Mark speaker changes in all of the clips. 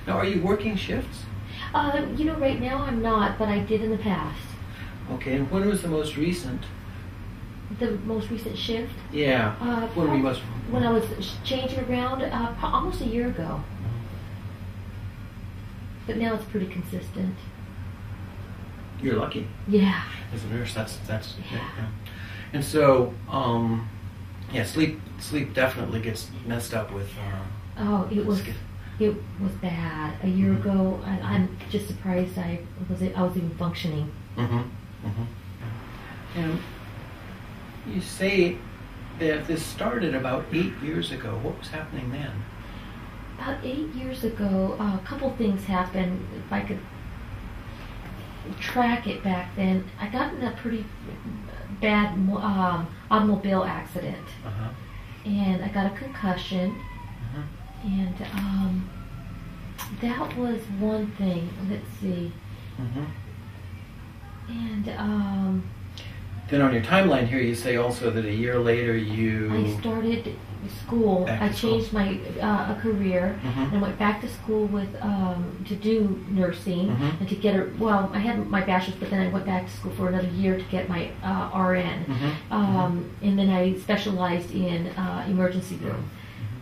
Speaker 1: Now, are you working shifts?
Speaker 2: Right now I'm not, but I did in the past.
Speaker 1: Okay, and when was the most recent?
Speaker 2: The most recent shift?
Speaker 1: Yeah.
Speaker 2: When I was changing around, almost a year ago. But now it's pretty consistent.
Speaker 1: You're lucky.
Speaker 2: Yeah.
Speaker 1: As a nurse, that's
Speaker 2: yeah.
Speaker 1: And so, sleep definitely gets messed up with.
Speaker 2: It was bad a year ago. I'm just surprised I was even functioning.
Speaker 1: And you say that this started about 8 years ago. What was happening then?
Speaker 2: About 8 years ago, a couple things happened. If I could track it back then, I got in a pretty bad automobile accident, and I got a concussion, and that was one thing. Let's see, and
Speaker 1: then on your timeline here, you say also that a year later
Speaker 2: I started school. I changed my career and went back to school with to do nursing and to get I had my bachelor's, but then I went back to school for another year to get my RN, and then I specialized in emergency room,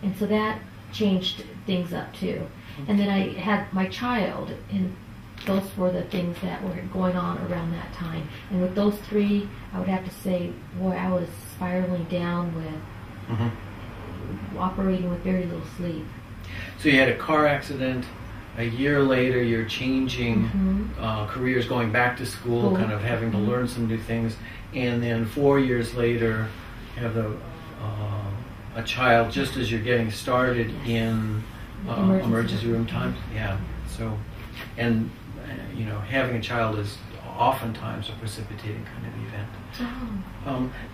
Speaker 2: and so that changed things up too. And then I had my child, and those were the things that were going on around that time. And with those three, I would have to say, boy, I was spiraling down with operating with very little sleep.
Speaker 1: So you had a car accident. A year later, you're changing careers, going back to school, kind of having to learn some new things. And then 4 years later, you have a child just as you're getting started in emergency room times. Yeah. So, and having a child is oftentimes a precipitating kind of event.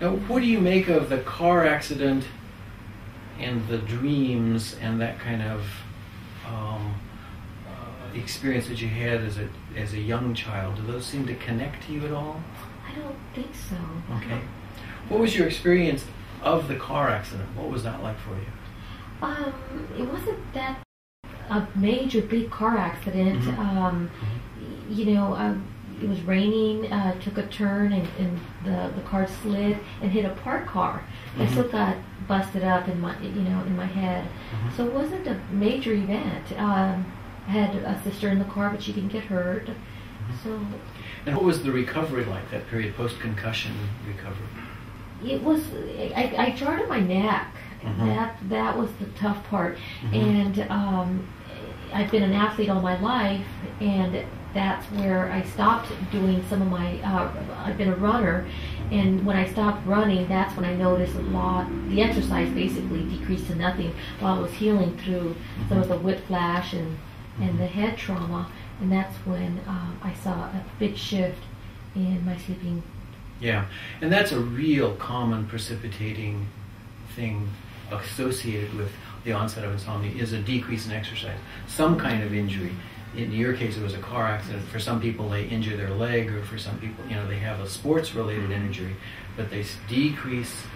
Speaker 1: Now, what do you make of the car accident and the dreams and that kind of experience that you had as a young child? Do those seem to connect to you at all?
Speaker 2: I don't think so.
Speaker 1: Okay. What was your experience of the car accident? What was that like for you?
Speaker 2: It wasn't that a major big car accident. It was raining, took a turn, and the car slid and hit a parked car. I still got busted up in my head. So it wasn't a major event. I had a sister in the car, but she didn't get hurt. So.
Speaker 1: And what was the recovery like, that period, post-concussion recovery?
Speaker 2: It was, I jarred in my neck. That was the tough part. And I've been an athlete all my life, and that's where I stopped doing some of my, I've been a runner, and when I stopped running, that's when I noticed the exercise basically decreased to nothing while I was healing through some of the whiplash and the head trauma, and that's when I saw a big shift in my sleeping.
Speaker 1: Yeah, and that's a real common precipitating thing associated with the onset of insomnia, is a decrease in exercise, some kind of injury. In your case, it was a car accident. For some people, they injure their leg, or for some people, they have a sports-related injury, but they decrease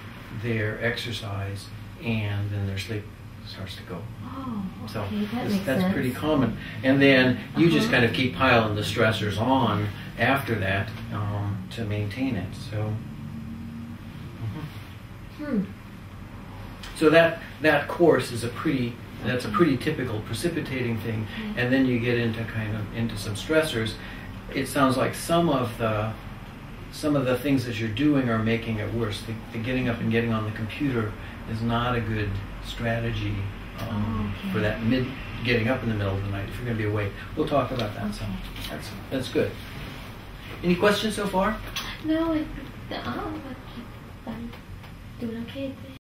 Speaker 1: their exercise, and then their sleep starts to go.
Speaker 2: Oh, okay.
Speaker 1: So
Speaker 2: that's
Speaker 1: sense. Pretty common. And then you just kind of keep piling the stressors on after that to maintain it. So. So that course is a pretty typical precipitating thing, and then you get into some stressors. It sounds like some of the things that you're doing are making it worse. The getting up and getting on the computer is not a good strategy for that getting up in the middle of the night if you're going to be awake. We'll talk about that. So that's good. Any questions so far?
Speaker 2: No, I'm doing okay.